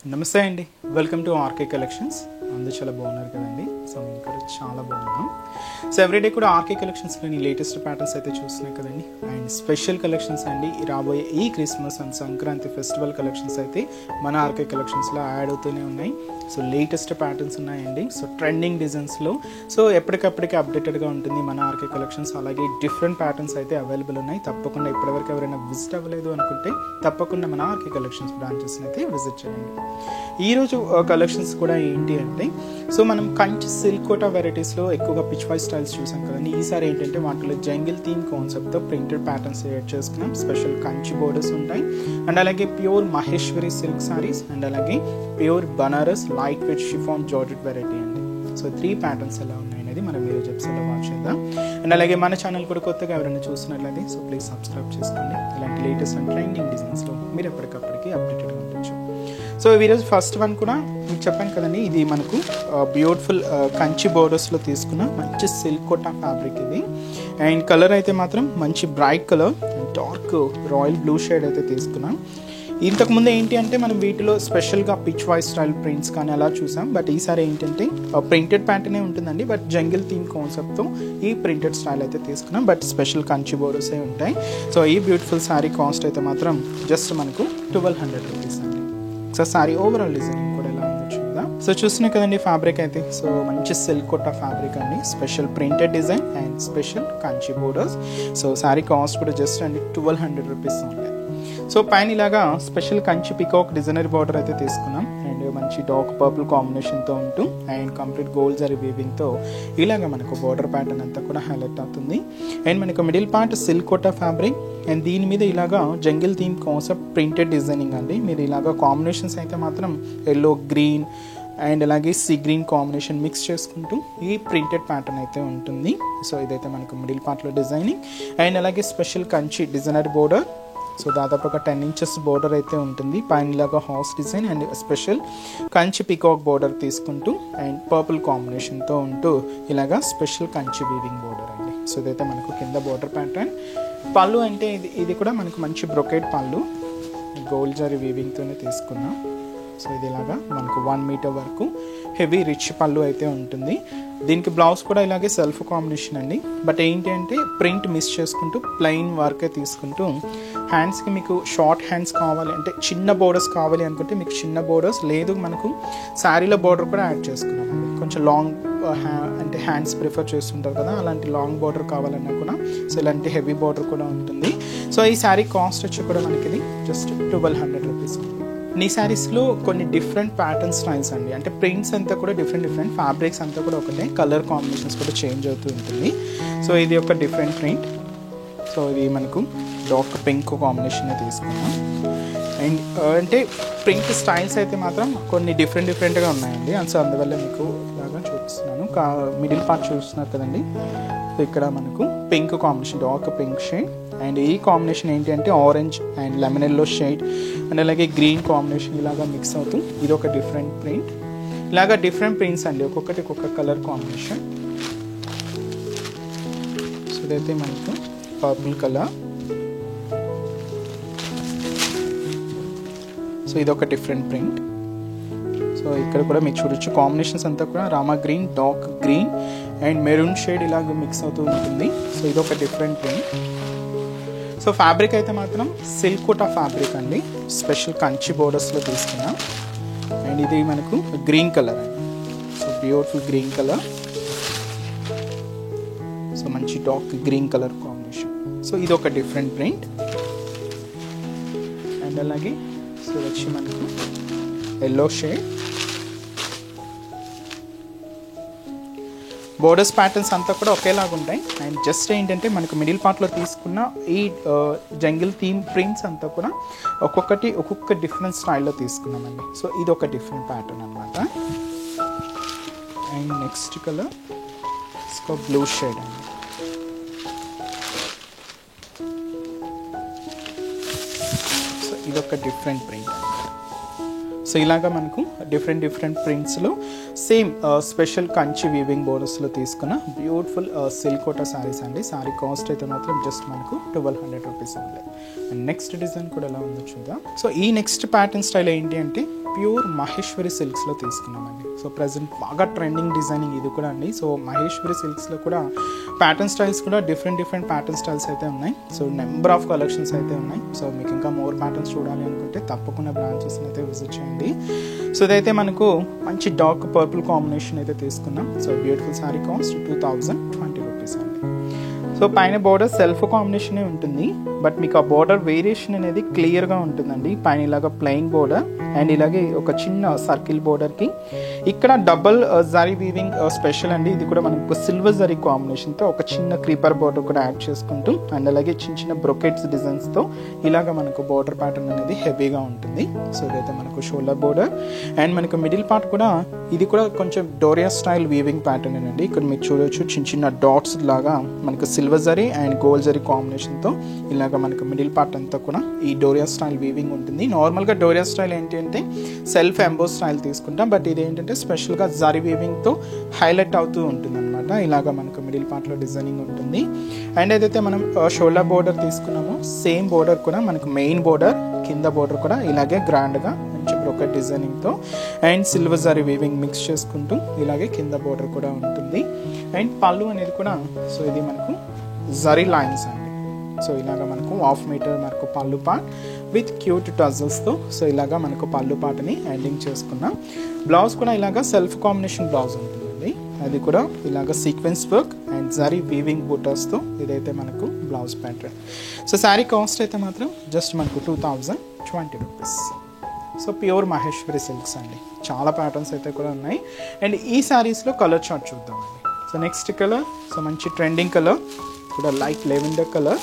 నమస్తే అండి, welcome to RK collections. అందరూ చాలా బాగున్నారు కదండి. సో మేము ఇక్కడ చాలా బాగున్నాం. సో ఎవ్రీడే కూడా ఆర్కే కలెక్షన్స్లోని లేటెస్ట్ ప్యాటర్న్స్ అయితే చూస్తున్నాయి కదండి. అండ్ స్పెషల్ కలెక్షన్స్ అండి, రాబోయే ఈ Christmas and Sankranti festival collections అయితే మన ఆర్కే కలెక్షన్స్లో యాడ్ అవుతూనే ఉన్నాయి. సో లేటెస్ట్ ప్యాటర్న్స్ ఉన్నాయండి. సో ట్రెండింగ్ డిజైన్స్లో సో ఎప్పటికప్పటికి అప్డేటెడ్గా ఉంటుంది మన ఆర్కే కలెక్షన్స్. అలాగే డిఫరెంట్ ప్యాటర్న్స్ అయితే అవైలబుల్ ఉన్నాయి. తప్పకుండా ఇప్పటివరకు ఎవరైనా విజిట్ అవ్వలేదు అనుకుంటే తప్పకుండా మన ఆర్కే కలెక్షన్స్ బ్రాంచెస్ని అయితే విజిట్ చేయండి. ఈరోజు కలెక్షన్స్ కూడా ఏంటి అంటే, సో మనం కంచి సిల్క్ కోటా వెరైటీస్లో ఎక్కువగా పిచ్ వై స్టైల్స్ చూసాం కదండి. ఈసారి ఏంటంటే వాటిలో జంగిల్ థీమ్ కాన్సెప్ట్తో ప్రింటెడ్ ప్యాటర్న్స్ యాడ్ చేసుకున్నాం. స్పెషల్ కంచి బోర్డర్స్ ఉంటాయి అండ్ అలాగే pure Maheshwari silk saris and అలాగే pure Banaras light weight chiffon georgette variety అండి. సో 3 ప్యాటర్న్స్ ఎలా ఉన్నాయి అనేది మనం మీరు ఎపిసోడ్లో వాచ్ చేద్దాం. అండ్ అలాగే మన ఛానల్ కూడా కొత్తగా ఎవరైనా చూస్తున్నట్లయితే సో ప్లీజ్ సబ్స్క్రైబ్ చేసుకోండి. ఇలాంటి లేటెస్ట్ అండ్ ట్రెండింగ్ డిజైన్స్లో మీరు ఎప్పటికప్పటికి అప్డేటెడ్గా ఉండొచ్చు. సో ఈరోజు ఫస్ట్ వన్ కూడా మీకు చెప్పాను కదండి, ఇది మనకు బ్యూటిఫుల్ కంచి బోర్డర్స్లో తీసుకున్న మంచి సిల్క్ కోటా ఫ్యాబ్రిక్ ఇది. అండ్ కలర్ అయితే మాత్రం మంచి bright colour dark royal blue shade అయితే తీసుకున్నాం. ఇంతకుముందు ఏంటి అంటే మనం వీటిలో స్పెషల్గా పిచ్ వై స్టైల్ ప్రింట్స్ కానీ అలా చూసాం. బట్ ఈసారి ఏంటంటే ప్రింటెడ్ ప్యాటర్నే ఉంటుందండి, బట్ జంగిల్ థీమ్ కాన్సెప్ట్తో ఈ ప్రింటెడ్ స్టైల్ అయితే తీసుకున్నాం. బట్ స్పెషల్ కంచి బోర్డర్స్ ఉంటాయి. సో ఈ బ్యూటిఫుల్ శారీ కాస్ట్ అయితే మాత్రం జస్ట్ మనకు 1200 రూపీస్ అండి. సో శారీ ఓవరాల్ డిజైనింగ్ కూడా ఎలా ఉందో చూద్దాం. సో చూస్తున్నాయి కదండి ఫ్యాబ్రిక్ అయితే. సో మంచి సిల్క్ కోటా ఫ్యాబ్రిక్ అండి, special printed design and special Kanchi borders. So sari cost కూడా జస్ట్ అండి 1200 రూపీస్ ఉంటాయి. సో పైన ఇలాగా special Kanchi peacock designer border అయితే తీసుకున్నాం. అండ్ మంచి డార్క్ పర్పుల్ కాంబినేషన్తో ఉంటూ అండ్ కంప్లీట్ గోల్డ్ జరీ వీవింగ్తో ఇలాగ మనకు బార్డర్ ప్యాటర్న్ అంతా కూడా హైలైట్ అవుతుంది. అండ్ మనకు middle part silk Kota fabric and దీని మీద ఇలాగా jungle theme concept printed designing అండి. మీరు ఇలాగా కాంబినేషన్స్ అయితే మాత్రం ఎల్లో గ్రీన్ అండ్ అలాగే సీ గ్రీన్ కాంబినేషన్ మిక్స్ చేసుకుంటూ ఈ ప్రింటెడ్ ప్యాటర్న్ అయితే ఉంటుంది. సో ఇదైతే మనకు మిడిల్ పార్ట్లో డిజైనింగ్ అండ్ అలాగే special Kanchi designer border. So దాదాపు ఒక 10 ఇంచెస్ బోర్డర్ అయితే ఉంటుంది. పైన ఇలాగా horse design and special Kanchi peacock border తీసుకుంటూ అండ్ పర్పుల్ కాంబినేషన్తో ఉంటూ ఇలాగా స్పెషల్ కంచి వీవింగ్ బోర్డర్ అండి. సో ఇదైతే మనకు కింద బోర్డర్ ప్యాటర్న్. పళ్ళు అంటే ఇది కూడా మనకు మంచి బ్రొకెట్ పళ్ళు గోల్డ్ జరీ వీవింగ్తోనే తీసుకున్నాం. సో ఇది ఇలాగా మనకు 1 మీటర్ వరకు హెవీ రిచ్ పళ్ళు అయితే ఉంటుంది. దీనికి బ్లౌజ్ కూడా ఇలాగే సెల్ఫ్ కాంబినేషన్ అండి. బట్ ఏంటి అంటే ప్రింట్ మిస్ చేసుకుంటూ ప్లెయిన్ వర్కే తీసుకుంటూ హ్యాండ్స్కి మీకు షార్ట్ హ్యాండ్స్ కావాలి అంటే చిన్న బోర్డర్స్ కావాలి అనుకుంటే మీకు చిన్న బోర్డర్స్, లేదు మనకు శారీలో బోర్డర్ కూడా యాడ్ చేసుకున్నామండి. కొంచెం లాంగ్ అంటే హ్యాండ్స్ ప్రిఫర్ చేస్తుంటారు కదా, అలాంటి లాంగ్ బోర్డర్ కావాలన్నా కూడా సో ఇలాంటి హెవీ బోర్డర్ కూడా ఉంటుంది. సో ఈ శారీ కాస్ట్ వచ్చి కూడా మనకి ఇది జస్ట్ 1200 రూపీస్. ఈ శారీస్లో కొన్ని డిఫరెంట్ ప్యాటర్న్ స్టైల్స్ అండి, అంటే ప్రింట్స్ అంతా కూడా డిఫరెంట్ ఫ్యాబ్రిక్స్ అంతా కూడా ఒకటే, కలర్ కాంబినేషన్స్ కూడా చేంజ్ అవుతూ ఉంటుంది. సో ఇది ఒక డిఫరెంట్ ప్రింట్. సో ఇది మనకు డార్క్ పింక్ కాంబినేషన్ తీసుకున్నాం. అండ్ అంటే ప్రింట్ స్టైల్స్ అయితే మాత్రం కొన్ని డిఫరెంట్గా ఉన్నాయండి. సో అందువల్ల మీకు ఇలాగా చూపిస్తున్నాను. మిడిల్ పార్ట్ చూస్తున్నారు కదండి. సో ఇక్కడ మనకు pink combination dark pink shade and ఈ కాంబినేషన్ ఏంటి అంటే orange and lemon yellow shade and అలాగే గ్రీన్ కాంబినేషన్ ఇలాగా మిక్స్ అవుతూ ఇది ఒక డిఫరెంట్ ప్రింట్. ఇలాగా డిఫరెంట్ ప్రింట్స్ అండి, ఒక్కొక్కటి ఒక్కొక్క కలర్ కాంబినేషన్. సో ఇదైతే మనకు పర్పుల్ కలర్. సో ఇది ఒక డిఫరెంట్ ప్రింట్. సో ఇక్కడ కూడా మీరు చూడొచ్చు కాంబినేషన్స్ అంతా కూడా Rama green, dark green and maroon shade ఇలాగ మిక్స్ అవుతూ ఉంటుంది. సో ఇది ఒక డిఫరెంట్ ప్రింట్. సో ఫ్యాబ్రిక్ అయితే మాత్రం సిల్క్ కోటా ఫ్యాబ్రిక్ అండి, స్పెషల్ కంచి బోర్డర్స్లో తీసుకున్నాం. అండ్ ఇది మనకు గ్రీన్ కలర్ అండి. So beautiful green colour. So మంచి dark green colour combination. So ఇది ఒక డిఫరెంట్ ప్రింట్. అండ్ అలాగే సో వచ్చి మనకు ఎల్లో షేడ్. బోర్డర్స్ ప్యాటర్న్స్ అంతా కూడా ఒకేలాగా ఉంటాయి. అండ్ జస్ట్ ఏంటంటే మనకు మిడిల్ పార్ట్లో తీసుకున్న ఈ జంగిల్ థీమ్ ప్రింట్స్ అంతా కూడా ఒక్కొక్క డిఫరెంట్ స్టైల్లో తీసుకున్నామండి. సో ఇది ఒక డిఫరెంట్ ప్యాటర్న్ అనమాట. And next colour blue shade అండి. సో ఇదొక డిఫరెంట్ ప్రింట్. సో ఇలాగా మనకు డిఫరెంట్ ప్రింట్స్లో సేమ్ స్పెషల్ కంచి వీవింగ్ బోర్డర్స్లో తీసుకున్న బ్యూటిఫుల్ సిల్క్ కోటా శారీస్ అండి. శారీ కాస్ట్ అయితే మాత్రం జస్ట్ మనకు 1200 రూపీస్ ఉంది. అండ్ నెక్స్ట్ డిజైన్ కూడా ఎలా ఉందో చూద్దాం. సో ఈ నెక్స్ట్ ప్యాటర్న్ స్టైల్ ఏంటి అంటే ప్యూర్ మహేశ్వరి సిల్క్స్లో తీసుకున్నామండి. సో ప్రజెంట్ బాగా ట్రెండింగ్ డిజైనింగ్ ఇది కూడా అండి. సో మహేశ్వరి సిల్క్స్లో కూడా ప్యాటర్న్ స్టైల్స్ కూడా డిఫరెంట్ ప్యాటర్న్ స్టైల్స్ అయితే ఉన్నాయి. సో నెంబర్ ఆఫ్ కలెక్షన్స్ అయితే ఉన్నాయి. సో మీకు ఇంకా మోర్ ప్యాటర్న్స్ చూడాలి అనుకుంటే తప్పకుండా బ్రాంచెస్ని అయితే విజిట్ చేయండి. సో ఇదైతే మనకు మంచి డార్క్ పర్పుల్ కాంబినేషన్ అయితే తీసుకున్నాం. So beautiful sari cost 2020 rupees అండి. సో పైన బోర్డర్ సెల్ఫ్ కాంబినేషనే ఉంటుంది, బట్ మీకు ఆ బోర్డర్ వేరియేషన్ అనేది క్లియర్గా ఉంటుందండి. పైన ఇలాగ ప్లెయిన్ బోర్డర్ అండ్ ఇలాగే ఒక చిన్న సర్కిల్ బోర్డర్కి ఇక్కడ డబల్ జరీ వీవింగ్ స్పెషల్ అండి. ఇది కూడా మనకు సిల్వర్ జరీ కాంబినేషన్తో ఒక చిన్న క్రీపర్ బోర్డర్ కూడా యాడ్ చేసుకుంటూ అండ్ అలాగే చిన్న బ్రొకెట్స్ డిజైన్స్తో ఇలాగ మనకు బోర్డర్ ప్యాటర్న్ అనేది హెవీగా ఉంటుంది. సో ఇదైతే మనకు షోల్డర్ బోర్డర్ అండ్ మనకు మిడిల్ పార్ట్ కూడా ఇది కూడా కొంచెం డోరియా స్టైల్ వీవింగ్ ప్యాటర్న్ అండి. ఇక్కడ మీరు చూడవచ్చు చిన్న డాట్స్ లాగా మనకు silver zari and gold zari కాంబినేషన్తో ఇలాగ మనకు మిడిల్ పార్ట్ అంతా కూడా ఈ డోరియా స్టైల్ వీవింగ్ ఉంటుంది. నార్మల్గా డోరియా స్టైల్ ఏంటి అంటే సెల్ఫ్ ఎంబోస్ స్టైల్ తీసుకుంటాం, బట్ ఇది ఏంటంటే స్పెషల్గా జరీ వీవింగ్తో హైలైట్ అవుతూ ఉంటుంది అనమాట. ఇలాగ మనకు మిడిల్ పార్ట్లో డిజైనింగ్ ఉంటుంది. అండ్ ఏదైతే మనం షోల్డర్ బోర్డర్ తీసుకున్నామో సేమ్ బోర్డర్ కూడా మనకు మెయిన్ బోర్డర్ కింద బోర్డర్ కూడా ఇలాగే గ్రాండ్గా మంచి బ్రోకెట్ డిజైనింగ్తో and silver zari weaving mix చేసుకుంటూ ఇలాగే కింద బోర్డర్ కూడా ఉంటుంది. అండ్ పళ్ళు అనేది కూడా సో ఇది మనకు జరీ లైన్స్ అండి. సో ఇలాగ మనకు 1/2 మీటర్ మనకు పళ్ళు పార్ట్ విత్ క్యూట్ టజల్స్తో సో ఇలాగా మనకు పళ్ళు పాటని ఎండింగ్ చేసుకున్నాం. బ్లౌజ్ కూడా ఇలాగ సెల్ఫ్ కాంబినేషన్ బ్లౌజ్ ఉంటుందండి. అది కూడా ఇలాగ sequence work and zari weaving బూటర్స్తో ఇదైతే మనకు blouse pattern. So sari cost అయితే మాత్రం జస్ట్ మనకు 2020 rupees. So pure Maheshwari silks అండి. చాలా ప్యాటర్న్స్ అయితే కూడా ఉన్నాయి. అండ్ ఈ శారీస్లో కలర్ చార్ట్ చూద్దామండి. సో నెక్స్ట్ కలర్ సో మంచి ట్రెండింగ్ కలర్ కూడా లైట్ లెవెండర్ కలర్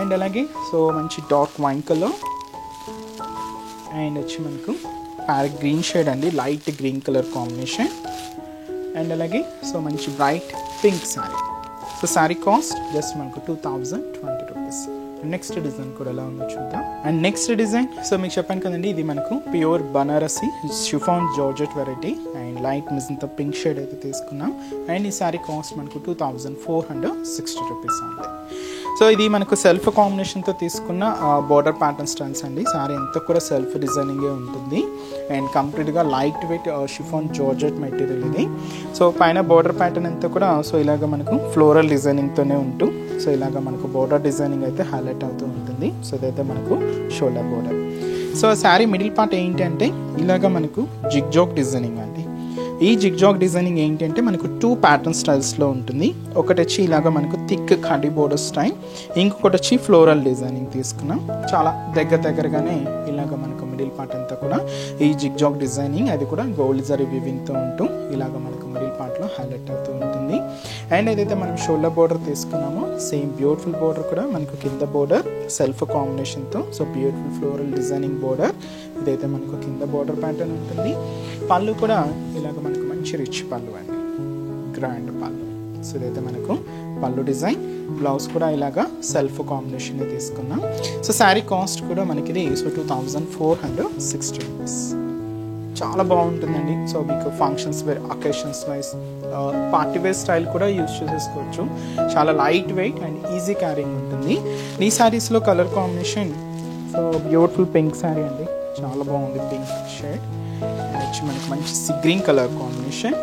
అండ్ అలాగే సో మంచి డార్క్ వైన్ కలర్ అండ్ వచ్చి మనకు ప్యారెట్ గ్రీన్ షేడ్ అండి, light green colour combination and అలాగే సో మంచి bright pink sari. So sari cost just మనకు 2020 రూపీస్. నెక్స్ట్ డిజైన్ కూడా ఎలా ఉందో చూద్దాం. అండ్ నెక్స్ట్ డిజైన్ సో మీకు చెప్పాను కదండి, ఇది మనకు pure Banarasi chiffon georgette variety and light మిజంతో పింక్ షేడ్ అయితే తీసుకున్నాం. అండ్ ఈ శారీ కాస్ట్ మనకు 2460 రూపీస్ ఉంది. సో ఇది మనకు సెల్ఫ్ కాంబినేషన్తో తీసుకున్న బోర్డర్ ప్యాటర్న్ స్టైల్స్ అండి. శారీ అంతా కూడా సెల్ఫ్ డిజైనింగే ఉంటుంది అండ్ కంప్లీట్గా light weight chiffon georgette material ఇది. సో పైన బోర్డర్ ప్యాటర్న్ అంతా కూడా సో ఇలాగ మనకు ఫ్లోరల్ డిజైనింగ్తోనే ఉంటూ సో ఇలాగ మనకు బోర్డర్ డిజైనింగ్ అయితే హైలైట్ అవుతూ ఉంటుంది. సో ఇదైతే మనకు shoulder border. So sari middle part ఏంటి అంటే ఇలాగ మనకు జిగ్జాగ్ డిజైనింగ్ అండి. ఈ జిగ్జాగ్ డిజైనింగ్ ఏంటంటే మనకు 2 ప్యాటర్న్ స్టైల్స్లో ఉంటుంది. ఒకటి వచ్చి ఇలాగ మనకు థిక్ కడ్డీ బోర్డర్ స్టైల్, ఇంకొకటి వచ్చి ఫ్లోరల్ డిజైనింగ్ తీసుకున్నాం. చాలా దగ్గరగానే ఇలాగ మనకు మిడిల్ పార్ట్ అంతా కూడా ఈ జిగ్జాగ్ డిజైనింగ్ అది కూడా గోల్డ్ జరీ వీవింగ్తో ఉంటూ ఇలాగ మనకు మిడిల్ పార్ట్లో హైలైట్ అవుతూ ఉంటుంది. అండ్ ఏదైతే మనం షోల్డర్ బోర్డర్ తీసుకున్నామో సేమ్ బ్యూటిఫుల్ బోర్డర్ కూడా మనకు కింద బోర్డర్ సెల్ఫ్ కాంబినేషన్తో so beautiful floral designing border ఇదైతే మనకు కింద బోర్డర్ ప్యాటర్న్ ఉంటుంది. పళ్ళు కూడా ఇలాగ మనకు మంచి రిచ్ పళ్ళు అండి, గ్రాండ్ పళ్ళు. సో ఇదైతే మనకు పళ్ళు డిజైన్. బ్లౌజ్ కూడా ఇలాగా సెల్ఫ్ కాంబినేషన్ తీసుకున్నాం. సో శారీ కాస్ట్ కూడా మనకి సో 2460 రూపీస్. చాలా బాగుంటుందండి. సో మీకు functions wear occasions wise party wear style కూడా యూజ్ చేసేసుకోవచ్చు. చాలా light weight and easy carrying ఉంటుంది. ఈ శారీస్లో colour combination so beautiful pink sari అండి, చాలా బాగుంది పింక్ షేడ్. వచ్చి మనకి మంచి sea green colour combination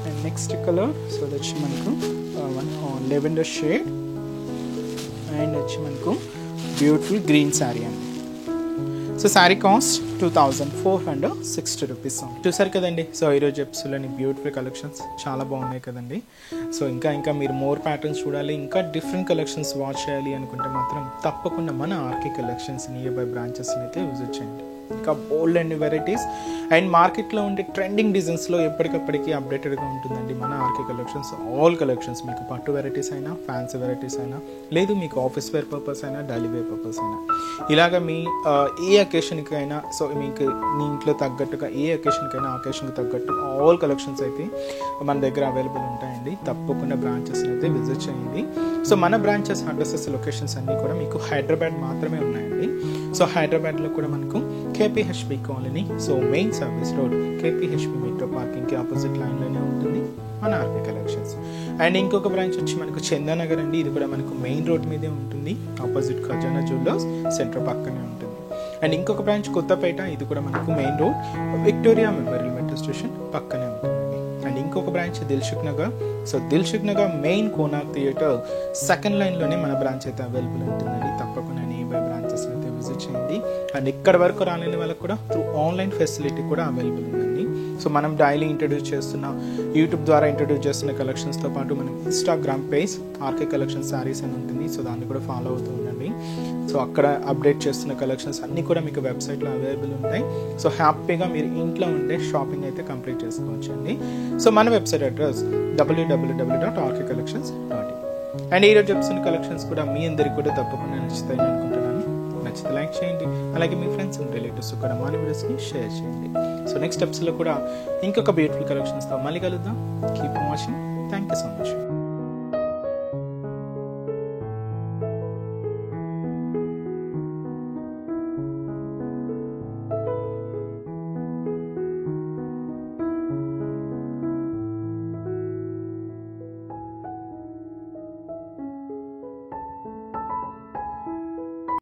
and next colour so వచ్చి మనకు లెవెండర్ షేడ్ అండ్ వచ్చి మనకు బ్యూటిఫుల్ గ్రీన్ శారీ అండి. So sari cost 2460 rupees. చూసారు కదండి. సో ఈరోజు ఎపిసోడ్లోని బ్యూటిఫుల్ కలెక్షన్స్ చాలా బాగున్నాయి కదండి. సో ఇంకా మీరు మోర్ ప్యాటర్న్స్ చూడాలి, ఇంకా డిఫరెంట్ కలెక్షన్స్ వాచ్ చేయాలి అనుకుంటే మాత్రం తప్పకుండా మన ఆర్కే కలెక్షన్స్ నియర్ బై బ్రాంచెస్ని అయితే విజిట్ చేయండి. ఇంకా బోల్డ్ అండ్ వెరైటీస్ అండ్ మార్కెట్లో ఉండే ట్రెండింగ్ డిజైన్స్లో ఎప్పటికప్పటికీ అప్డేటెడ్గా ఉంటుందండి మన ఆర్కే కలెక్షన్స్. ఆల్ కలెక్షన్స్ మీకు పట్టు వెరైటీస్ అయినా ఫ్యాన్సీ వెరైటీస్ అయినా లేదు మీకు ఆఫీస్ వేర్ పర్పస్ అయినా డైలీ వేర్ పర్పస్ అయినా ఇలాగ మీ ఏ అకేషన్కి అయినా సో మీకు మీ ఇంట్లో తగ్గట్టుగా ఏ అకేషన్కైనా అకేషన్కి తగ్గట్టు ఆల్ కలెక్షన్స్ అయితే మన దగ్గర అవైలబుల్ ఉంటాయండి. తప్పకుండా బ్రాంచెస్ని అయితే విజిట్ చేయండి. సో మన బ్రాంచెస్ అడ్రసెస్ లొకేషన్స్ అన్నీ కూడా మీకు హైదరాబాద్ మాత్రమే ఉన్నాయండి. సో హైదరాబాద్లో కూడా మనకు KPHP colony so main service road KPHP metro పార్కింగ్కి ఆపోజిట్ లైన్లోనే ఉంటుంది మన ఆర్కే కలెక్షన్స్. అండ్ ఇంకొక బ్రాంచ్ వచ్చి మనకు చందానగర్ అండి. ఇది కూడా మనకు మెయిన్ రోడ్ మీదే ఉంటుంది, ఆపోజిట్ ఖజానా జ్యువెలర్స్ సెంటర్ పక్కనే ఉంటుంది. అండ్ ఇంకొక బ్రాంచ్ కొత్తపేట, ఇది కూడా మనకు main road Victoria memorial metro station పక్కనే ఉంటుందండి. అండ్ ఇంకొక branch Dilsukhnagar. So Dilsukhnagar main Konark theatre second లైన్లోనే మన బ్రాంచ్ అయితే అవైలబుల్ ఉంటుందండి. తప్పకుండా నియర్ బ్రాంచెస్ అయితే విజిట్ చేయండి. అండ్ ఇక్కడ వరకు రాలేని వాళ్ళకి కూడా త్రూ ఆన్లైన్ ఫెసిలిటీ కూడా అవైలబుల్ ఉందండి. సో మనం డైలీ ఇంట్రడ్యూస్ చేస్తున్న యూట్యూబ్ ద్వారా ఇంట్రడ్యూస్ చేస్తున్న కలెక్షన్స్తో పాటు మనం Instagram page RK collection saris అని ఉంటుంది. సో దాన్ని కూడా ఫాలో అవుతూ ఉండండి. సో అక్కడ అప్డేట్ చేస్తున్న కలెక్షన్స్ అన్నీ కూడా మీకు వెబ్సైట్లో అవైలబుల్ ఉంటాయి. సో హ్యాపీగా మీరు ఇంట్లో ఉండే షాపింగ్ అయితే కంప్లీట్ చేసుకోవచ్చు అండి. సో మన వెబ్సైట్ అడ్రస్ www.rkcollections.in. అండ్ ఈరోజు చెప్తున్న కలెక్షన్స్ కూడా మీ అందరికీ కూడా తప్పకుండా నచ్చుతాయని అనుకుంటున్నాను. నచ్చితే లైక్ చేయండి, అలాగే మీ ఫ్రెండ్స్ అండ్ రిలేటివ్స్ కూడా మా వీడియోస్ని షేర్ చేయండి. సో నెక్స్ట్ ఎపిసోడ్లో కూడా ఇంకొక బ్యూటిఫుల్ కలెక్షన్స్తో మళ్ళీ కలుద్దాం. Keep watching. Thank you so much.